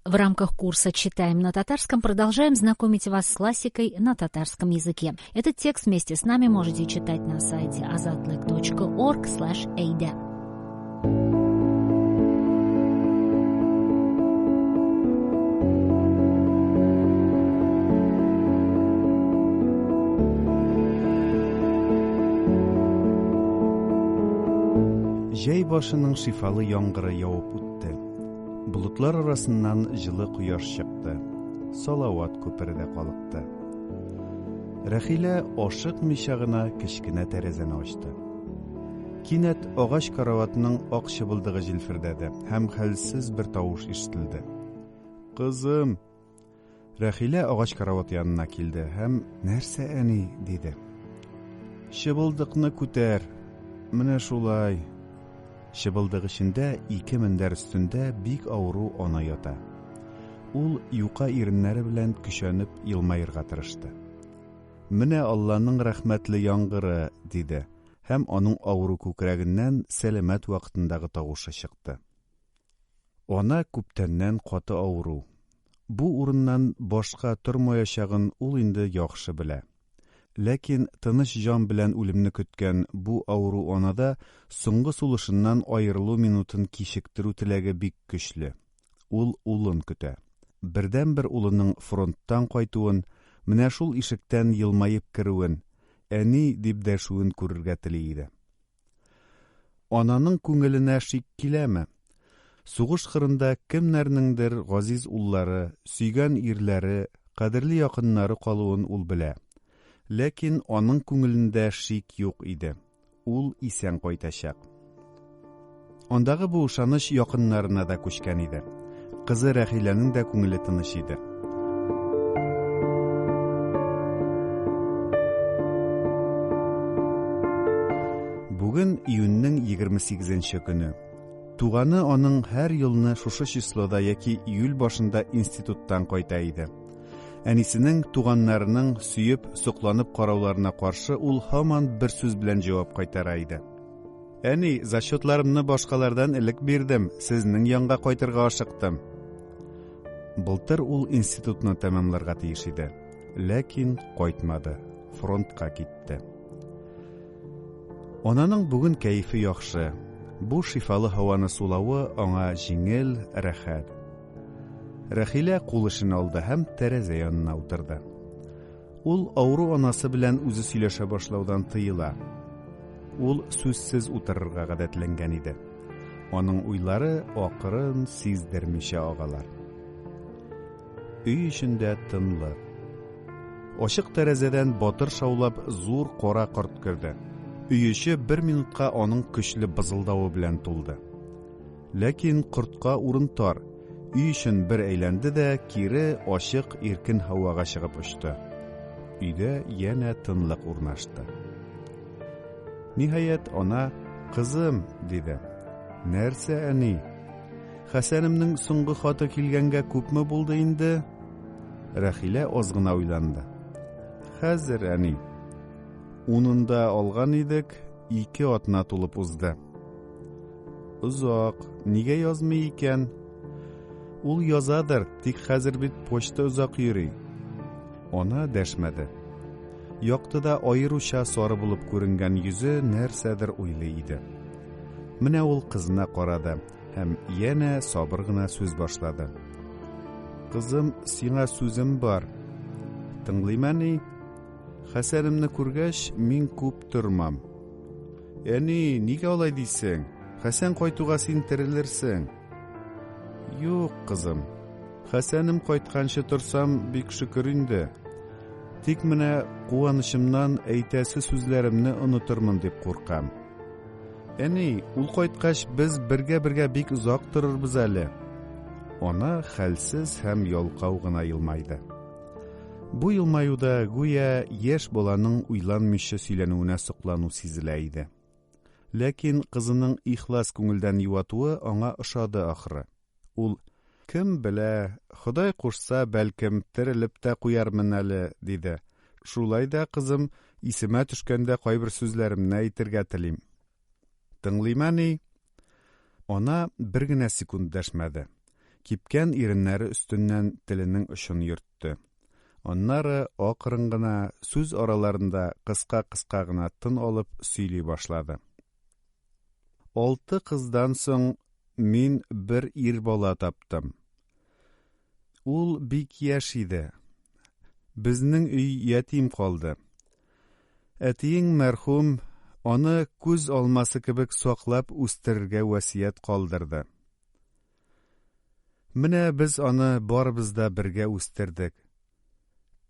В рамках курса «Читаем на татарском» продолжаем знакомить вас с классикой на татарском языке. Этот текст вместе с нами можете читать на сайте azatlyk.org/ada. Җәй башының шифалы яңгыры явып үтте. Bulutlar arasından жылы кояш чыкты. Салават күпердә калыкты. Рәхилә ашыкмыйча гына кечкенә тәрәзәне ачты. Кинәт агач караватның ак чыбылдыгы җилфердәде һәм хәлсез бер тавыш ишетелде. Кызым! Рәхилә агач карават янына килде һәм нәрсә әни диде. Чыбылдыкны күтәр. Менә шулай. Чыбылдык эчендә 2 мендәр өстендә бик авыру ана ята. Ул юка иреннәре белән көчәнеп елмаерга тырышты. Менә Алланың рәхмәтле яңгыры диде һәм аның авыру күкрәгеннән сәламәт вакытындагы тавышы чыкты. Ана күптәннән каты авыру. Бу урыннан башка тормаячагын ул инде яхшы белә. Ләкин тыныч җан белән үлемне көткән бу авыру анада соңгы сулышыннан аерылу минутын кичектерү теләге бик көчле. Ул улын көтә. Бердән-бер улының фронттан кайтуын, менә шул ишектән елмаеп керүен, әни дип дәшүен күрергә тели иде. Ананың күңеленә шик киләме? Сугыш кырында кемнәрнеңдер газиз уллары, сөйгән ирләре, кадерле якыннары калуын ул белә. Ләкин аның күңелендә шик юк иде. Ул исән кайтачак. Андагы бу ышаныч якыннарына да күчкән иде. Кызы Рәхиләнең дә күңеле тыныч иде. Бүген июньнең 28-нче көне. Туганы аның һәр елны шушы числода яки июль башында институттан кайта иде. Әнисенең туганнарының сөеп, сокланып карауларына каршы ул һаман бер сүз белән җавап кайтара иде. Әни, зачетларымны башкалардан элек бирдем, сезнең янга кайтырга ашыктым. Былтыр ул институтны тәмамларга тиеш иде, ләкин кайтмады, фронтка китте. Ананың бүген кәефе яхшы. Бу шифалы һаваны сулавы аңа җиңел, рәхәт. Рәхилә кул эшен алды һәм тәрәзә янына утырды. Ул авыру анасы белән үзе сөйләшә башлаудан тыела. Ул сүзсез утырырга гадәтләнгән иде. Аның уйлары акырын сиздермичә агалар. Өй эчендә тынлык. Ачык тәрәзәдән батыр шаулап зур кара корт керде. Өй эче 1 минутка аның көчле бызылдавы белән тулды. Ләкин кортка урын тар. Өй эчен бер әйләнде дә кире ачык иркен һавага чыгып очты. Өйдә янә тынлык урнашты. Ниһаять ана кызым диде. Нәрсә әни? Хәсәнемнең соңгы хаты килгәнгә күпме булды инде? Рәхилә аз гына уйланды. Хәзер әни. Унында алган идек, 2 атна тулып узды. Узак, нигә язмый икән? Ул язадыр, тик хәзер бит почта узак йөри. Ана дәшмәде. Яктыда аеруча сары булып күренгән йөзе нәрсәдер уйлый иде. Менә ул кызына карады һәм янә сабыр гына сүз башлады. Кызым, сиңа сүзем бар. Тыңлыймыни? Хәсәнемне күргәч, мин күп тормам. Әни, нигә алай дисең? Хәсән кайтуга син терелерсең. Юк, кызым. Хәсәнем кайтканчы торсам, бик шөкер инде. Тик менә куанычымнан әйтәсе сүзләремне онытырмын дип куркам. Әни, ул кайткач без бергә бик узак торырбыз әле. Ана хәлсез һәм ялкау гына елмайды. Бу елмаюда гүя яшь баланың уйланмыйча сөйләнүенә соклану сизелә иде. Ләкин кызының ихлас күңелдән юатуы аңа ошады ахры. Ул кем белә, Ходай кушса, бәлкем терелеп тә куярмын әле, диде. Шулай да кызым, исемә төшкәндә кайбер сүзләремне әйтергә телим. Тыңлыймыни? Ана бер генә секунд дәшмәде. Кипкән иреннәре өстеннән теленең очын йөртте. Аннары акрын гына сүз араларында кыска гына тын алып сөйли башлады. 6 кыздан соң мин бер ир бала таптым. Ул бик яшь иде. Безнең өй ятим калды. Әтиең мәрхүм аны күз алмасы кебек саклап үстерергә васият калдырды. Менә без аны барыбыз да бергә үстердек.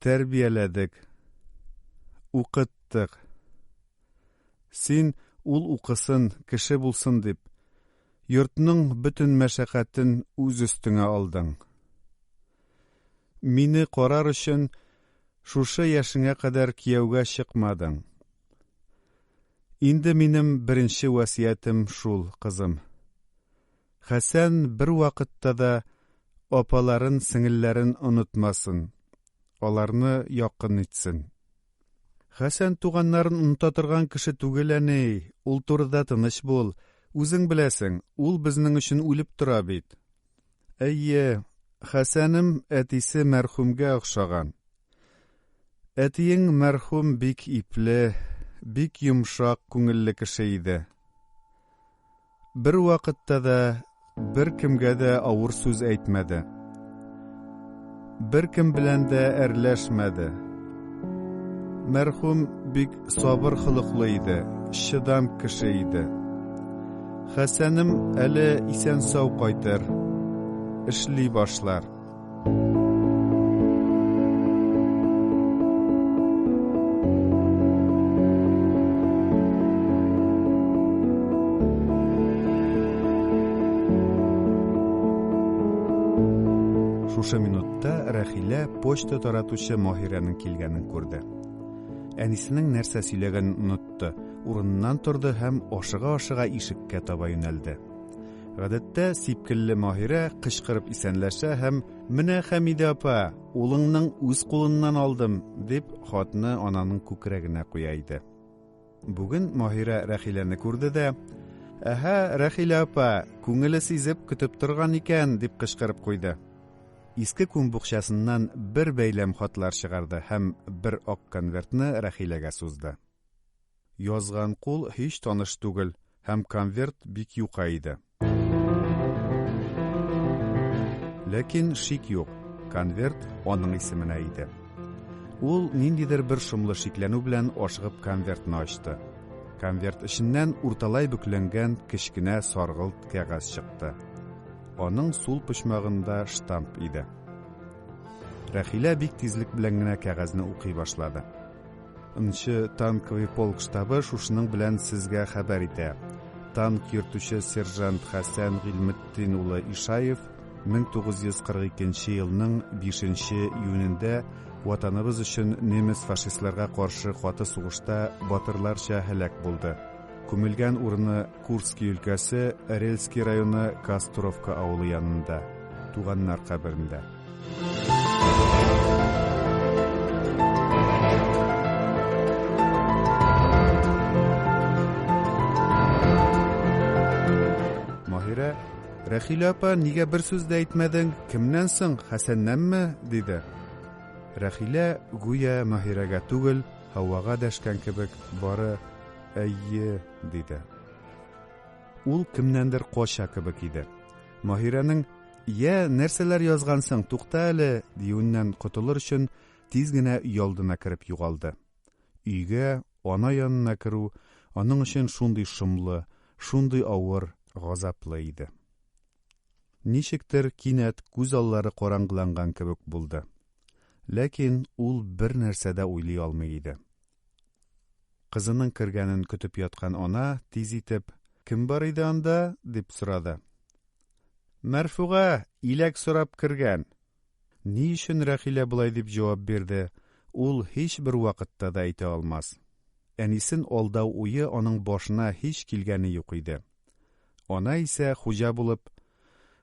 Тәрбияләдек. Укыттык. Син ул укысын, кеше булсын дип, йортның бөтен мәшәкатен үз өстеңә алдың. Мине карар өчен шушы яшеңә кадәр кияүгә чыкмадың. Инде минем беренче васиятем шул, кызым. Хәсән бер вакытта да апаларын, сеңелләрен онытмасын. Аларны якын итсен. Хәсән туганнарын оныта торган кеше түгел әни. Ул турыда тыныч бул. Үзең беләсең, ул безнең өчен үлеп тора бит. Әйе, Хәсәнем әтисе мәрхүмгә охшаган. Әтиең мәрхүм бик ипле, бик йомшак күңелле кеше иде. Бер вакытта да бер кемгә дә авыр сүз әйтмәде. Бер кем белән дә әрләшмәде. Мәрхүм бик сабыр хылыклы иде, шыдам кеше иде. Хәсәнем әле исән сау кайтыр, эшли башлар. Шушы минутта Рәхилә почта таратучы Маһирәнең килгәнен күрде. Әнисенең нәрсә сөйләгәнен онытты. Урыннан торды һәм ашыга-ашыга ишеккә таба юнәлде. Гадәттә сипкелле Маһирә кычкырып исәнләшә һәм "Менә Хәмидә апа, улыңның үз кулыннан алдым" дип хатны ананың күкрәгенә куя иде. Бүген Маһирә Рәхиләне күрде дә: "Әһә, Рәхилә апа, күңеле сизеп көтеп торган икән" дип кычкырып куйды. Иске күн букчасыннан бер бәйләм хатлар чыгарды һәм бер ак конвертны Рәхиләгә сузды. Язган кул һич таныш түгел һәм конверт бик юка иде. Ләкин шик юк, конверт аның исеменә иде. Ул ниндидер бер шомлы шикләнү белән ашыгып конвертны ачты. Конверт эченнән урталай бүкләнгән кечкенә саргылт кәгазь чыкты. Аның сул почмагында штамп иде. Рәхилә бик тизлек белән генә кәгазьне укый башлады. Нчы танковый полк штабы шушының белән сезгә хәбәр итә. Танк йөртүче сержант Хәсән Гыйлметдин улы Ишаев 1942 елның 5 июнендә ватаныбыз өчен немец фашистларга каршы каты сугышта батырларча һәлак булды. Күмелгән урыны Курский өлкәсе, Рельский районы, Кастровка авылы янында, туганнар каберендә. Маһирә: "Рәхилә апа, нигә бер сүз дә әйтмәдең? Кемнән соң, Хәсәннәнме?" диде. Рәхилә гүя Маһирәгә түгел, һавага дәшкән кебек бары "Әйе" диде. Ул кемнәндер кача кебек иде. Маһирәнең "Я, нәрсәләр язгансың, тукта әле" диюеннән котылыр өчен тиз генә өй алдына кереп югалды. Өйгә, ана янына керү аның өчен шундый шомлы, шундый авыр, газаплы иде. Ничектер кинәт күз аллары караңгыланган кебек булды. Ләкин ул бер нәрсә дә уйлый алмый иде. Кызының кергәнен көтеп яткан ана тиз итеп: "Кем бар иде анда?" дип сорады. "Мәрфуга, иләк сорап кергән." Ни өчен Рәхилә булай дип җавап бирде, ул һич бер вакытта да әйтә алмас. Әнисен алдау уе аның башына һич килгәне юк иде. Ана исә хуҗа булып: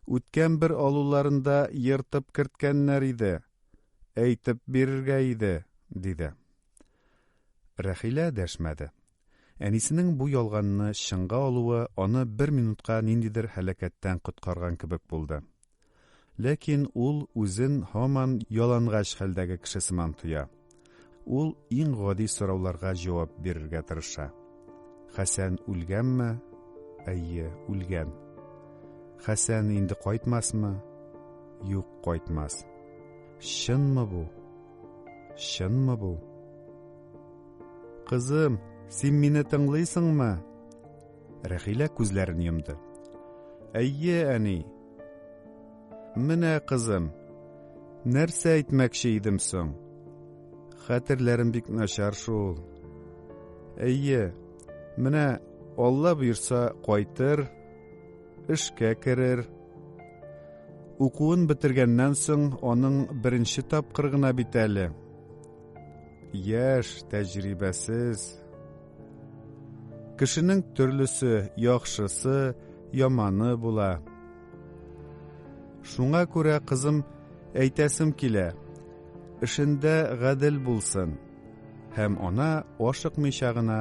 "Үткән бер алуларында йыртып керткәннәр иде. Әйтеп бирергә иде", диде. Рәхилә дәшмәде. Әнисенең бу ялганны чынга алуы аны бер минутка ниндидер һәлакәттән коткарган кебек булды. Ләкин ул үзен һаман ялангач хәлдәге кеше сыман тоя. Ул иң гади сорауларга җавап бирергә тырыша. Хәсән үлгәнме? Әйе, үлгән. Хәсән инде кайтмасмы? Юк, кайтмас. Чынмы бу? Чынмы бу? Кызым, син мине тыңлыйсыңмы? Рәхилә күзләрен йомды. Әйе, әни. Менә кызым, нәрсә әйтмәкче идем соң? Хәтерләрем бик начар шул. Әйе, менә Алла буйрса кайтыр, эшкә керер. Укуын бетергәннән соң аның беренче тапкыр гына бит әле. Яшь, тәҗрибәсез. Кешенең төрлесе, яхшысы, яманы була. Шуңа күрә, кызым, әйтәсем килә, эшендә гадел булсын. Һәм ана ашыкмыйча гына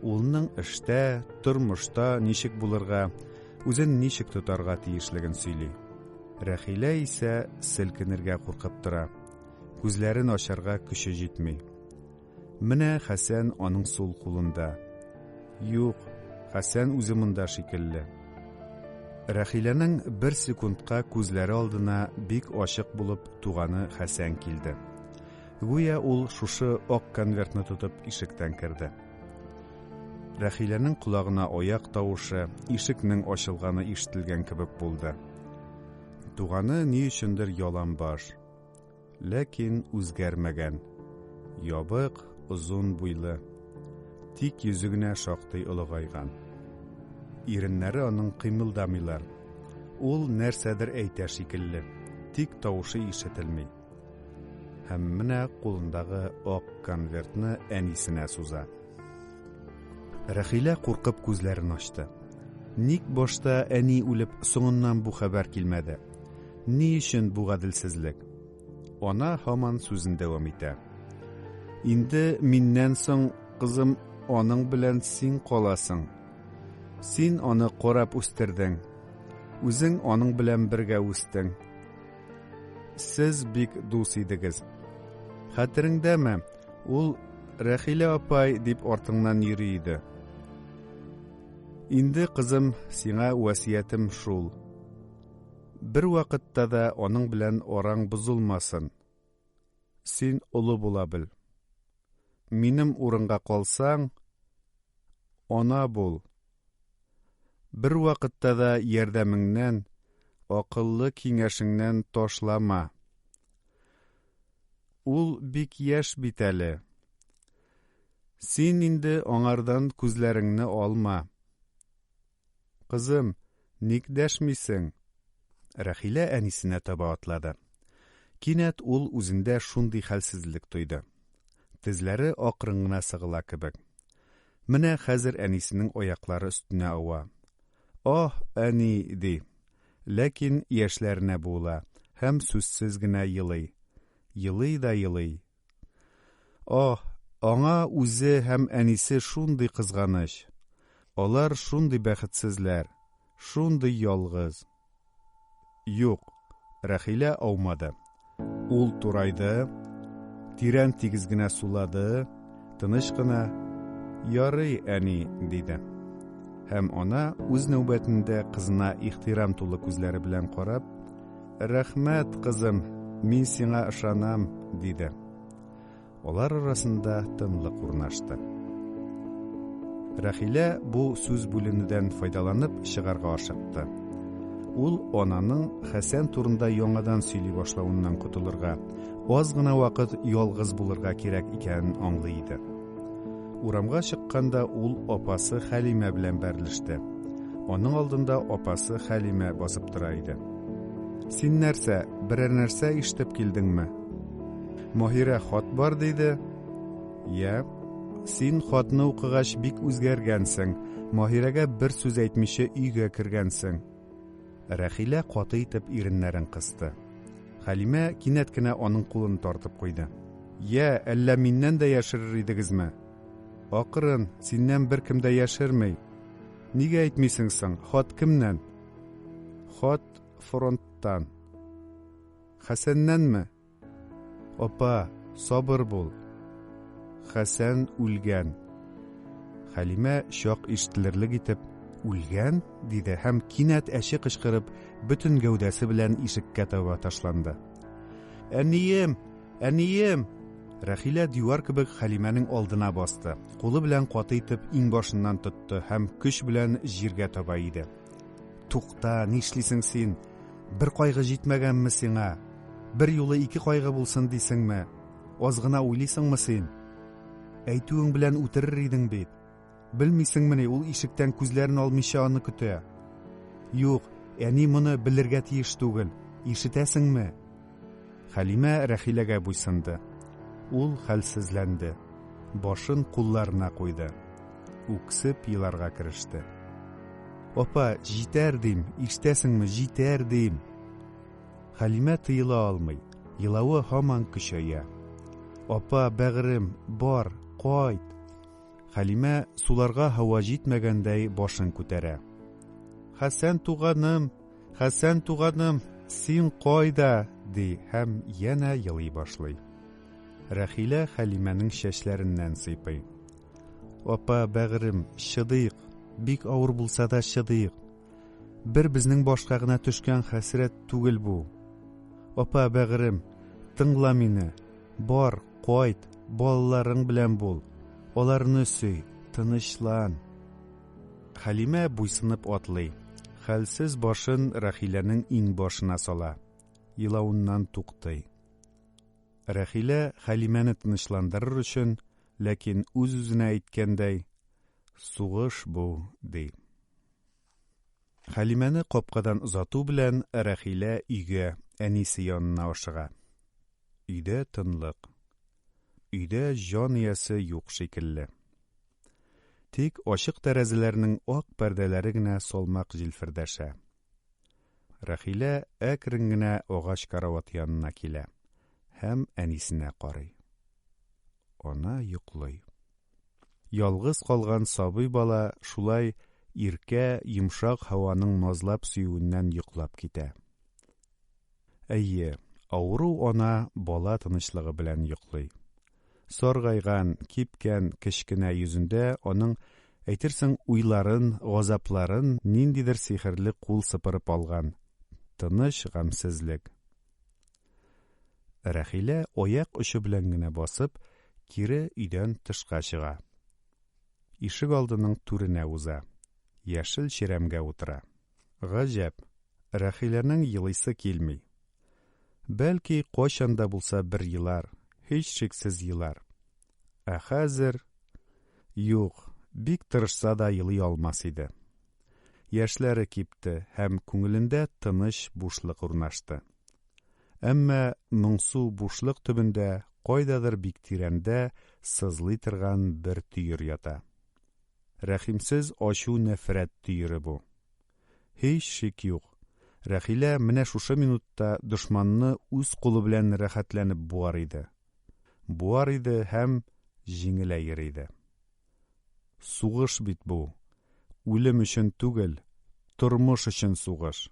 улның эштә, тормышта ничек булырга, үзен ничек тотарга тиешлеген сөйли. Рәхилә исә селкенергә куркып тора. Күзләрен ачарга көче җитми. Менә Хәсән аның сул кулында. Юк, Хәсән үзе монда шикелле. Рәхиләнең бер секундка күзләре алдына бик ачык булып туганы Хәсән килде. Гүя ул шушы ак конвертны тотып ишектән керде. Рәхиләнең колагына аяк тавышы, ишекнең ачылганы ишетелгән кебек булды. Туганы ни өчендер яланбаш, ләкин үзгәрмәгән. Ябык, озын буйлы, тик йөзе генә шактый олыгайган. Иреннәре аның кыймылдамыйлар. Ул нәрсәдер әйтә шикелле, тик тавышы ишетелми. Һәм менә кулындагы ак конвертны әнисенә суза. Рәхилә куркып күзләрен ачты. Ник башта әни үлеп, соңыннан бу хәбәр килмәде? Ни өчен бу гаделсезлек? Ана һаман сүзен дәвам итә. Инде миннән соң, кызым, аның белән син каласың. Син аны карап үстердең. Үзең аның белән бергә үстең. Сез бик дус идегез. Хәтереңдәме, ул Рәхилә апай дип артыңнан йөри иде. Инде, кызым, сиңа васиятем шул. Бер вакытта да аның белән араң бозылмасын. Син улы була бел. Минем урынга калсаң, ана бул. Бер вакытта да ярдәмеңнән, акыллы киңәшеңнән ташлама. Ул бик яшь бит әле. Син инде аңардан күзләреңне алма. Кызым, ник дәшмисең? Рәхилә әнисенә таба атлады. Кинәт ул үзендә шундый хәлсезлек тойды. Тезләре акрын гына сыгыла кебек. Менә хәзер әнисенең аяклары өстенә ава. Ах, әни, ди. Ләкин яшьләренә була, һәм сүзсез генә елый. Елый да елый. Ах, аңа үзе һәм әнисе шундый кызганыч. Алар шундый бәхетсезләр, шундый ялгыз. Юк, Рәхилә аумады. Ул турайды, тирән тигез генә сулады, тыныч кына «Ярый, әни», диде. Һәм ана үз нәүбәтендә кызына ихтирам тулы күзләре белән карап, «Рәхмәт, кызым, мин сиңа ышанам», диде. Алар арасында тынлык урнашты. Рәхилә бу сүз бүленүдән файдаланып чыгарга ашыкты. Ул ананың Хәсән турында яңадан сөйли башлавыннан котылырга, аз гына вакыт ялгыз булырга кирәк икәнен аңлый иде. Урамга чыкканда ул апасы Хәлимә белән бәрелеште. Аның алдында апасы Хәлимә басып тора иде. Син нәрсә, берәр нәрсә ишетеп килдеңме? Маһирә хат бар диде. Я, син хатны укыгач бик үзгәргәнсең. Маһирәгә бер сүз әйтмичә өйгә кергәнсең. Рәхилә каты итеп иреннәрен кысты. Хәлимә кинәт кенә аның кулын тартып куйды. Я, әллә миннән дә яшерер идегезме? Акрын, синнән бер кем дә яшермәй. Нигә әйтмисең соң? Хат кемнән? Хат фронттан. Хәсәннәнме? Апа, сабыр бул. Хәсән үлгән. Хәлимә шак ишетелерлек итеп, үлгән? Диде һәм кинәт әче кычкырып, бөтен гәүдәсе белән ишеккә таба ташланды. Әнием! Әнием! Рәхилә дивар кебек Хәлимәнең алдына басты. Кулы белән каты итеп иңбашыннан тотты һәм көч белән җиргә таба иде. Тукта, нишлисең син? Бер кайгы җитмәгәнме сиңа? Бер юлы ике кайгы булсын дисеңме? Аз гына уйлыйсыңмы син? Әйтүең белән үтерер идең бит. Белмисеңмени, ул ишектән күзләрен алмыйча аны көтә. Юк, әни моны белергә тиеш түгел. Ишетәсеңме? Хәлимә Рәхиләгә буйсынды. Ул хәлсезләнде. Башын кулларына куйды. Үксеп еларга кереште. Апа, җитәр дим, ишетәсеңме, җитәр дим. Хәлимә тыела алмый. Елавы һаман көчәя. Апа, бәгърем, бар, кайт. Хәлимә суларга һава җитмәгәндәй башын күтәрә. Хәсән туганым, син кайда? Ди һәм янә елый башлый. Рәхилә Хәлимәнең чәчләреннән сыйпый. Апа, бәгърем, чыдыйк, бик авыр булса да чыдыйк. Бер безнең башка гына төшкән хәсрәт түгел бу. Апа, бәгърем, тыңла мине. Бар, кайт, балаларың белән бул. Аларны сөй, тынычлан. Хәлимә буйсынып атлый. Хәлсез башын Рәхиләнең иңбашына сала. Елавыннан туктый. Рәхилә Хәлимәне тынычландырыр өчен, ләкин үз-үзенә әйткәндәй, сугыш бу, ди. Хәлимәне капкадан озату белән Рәхилә өйгә, әнисе янына ашыга. Өйдә тынлык. Өйдә җан иясе юк шикелле. Тик ачык тәрәзәләрнең ак пәрдәләре генә салмак җилфердәшә. Рәхилә әкрен генә агач карават янына килә һәм әнисенә карый. Ана йоклый. Ялгыз калган сабый бала шулай иркә, йомшак һаваның назлап сөюеннән йоклап китә. Әйе, авыру ана бала тынычлыгы белән йоклый. Саргайган, кипкән кечкенә йөзендә аның әйтерсең уйларын, газапларын ниндидер сихерле кул сыпырып алган. Тыныч гамсезлек. Рәхилә аяк очы белән генә басып, кире өйдән тышка чыга. Ишек алдының түренә уза. Яшел чирәмгә утыра. Гаҗәп, Рәхиләнең елыйсы килми. Бәлки кайчанда булса бер елар, һич шиксез елар. Ә хәзер юк, бик тырышса да елый алмас иде. Яшьләре кипте һәм күңелендә тыныч бушлык урнашты. Әмма моңсу бушлык төбендә кайдадыр бик тирәндә сызлый торган бер төер ята. Рәхимсез ачу нәфрәт төере бу. Һич шик юк. Рәхилә менә шушы минутта дошманны үз кулы белән рәхәтләнеп буар иде. Буар иде һәм җиңелә йөри. Сугыш бит бу. Үлем өчен түгел, тормыш өчен сугыш.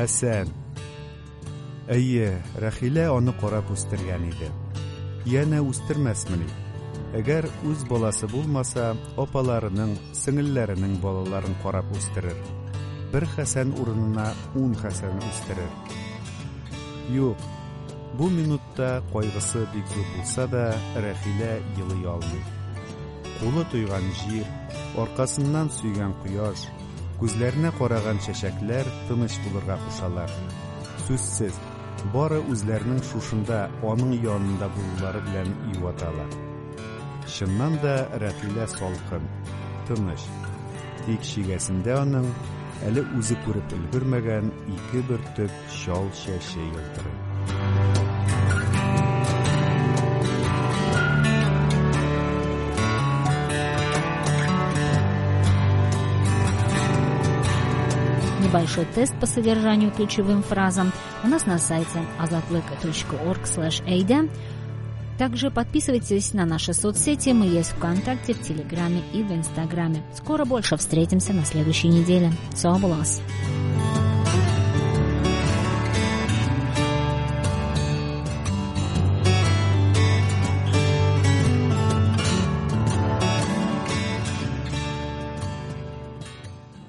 Хәсән. Әйе, Рәхилә аны карап үстергән иде. Янә үстермәсмени. Әгәр үз баласы булмаса, апаларының, сеңелләренең балаларын карап үстерер. Бер Хәсән урынына 10 Хәсән үстерер. Юк, бу минутта кайгысы бик зур булса да, Рәхилә елый алмый. Кулы туйган җир, аркасыннан сөйгән кояш, күзләренә караган чәчәкләр тыныч булырга кушалар. Сүзсез, бары үзләренең шушында аның янында булулары белән юаталар. Чыннан да Рәхилә салкын, тыныч. Тик шигәсендә аның әле үзе күреп өлгермәгән 2 бөртек шал чәче елтырый. небольшой тест по содержанию и ключевым фразам у нас на сайте azatlyk.org/ada. Также подписывайтесь на наши соцсети. Мы есть в ВКонтакте, в Телеграме и в Инстаграме. Скоро больше встретимся на следующей неделе. Цобулас!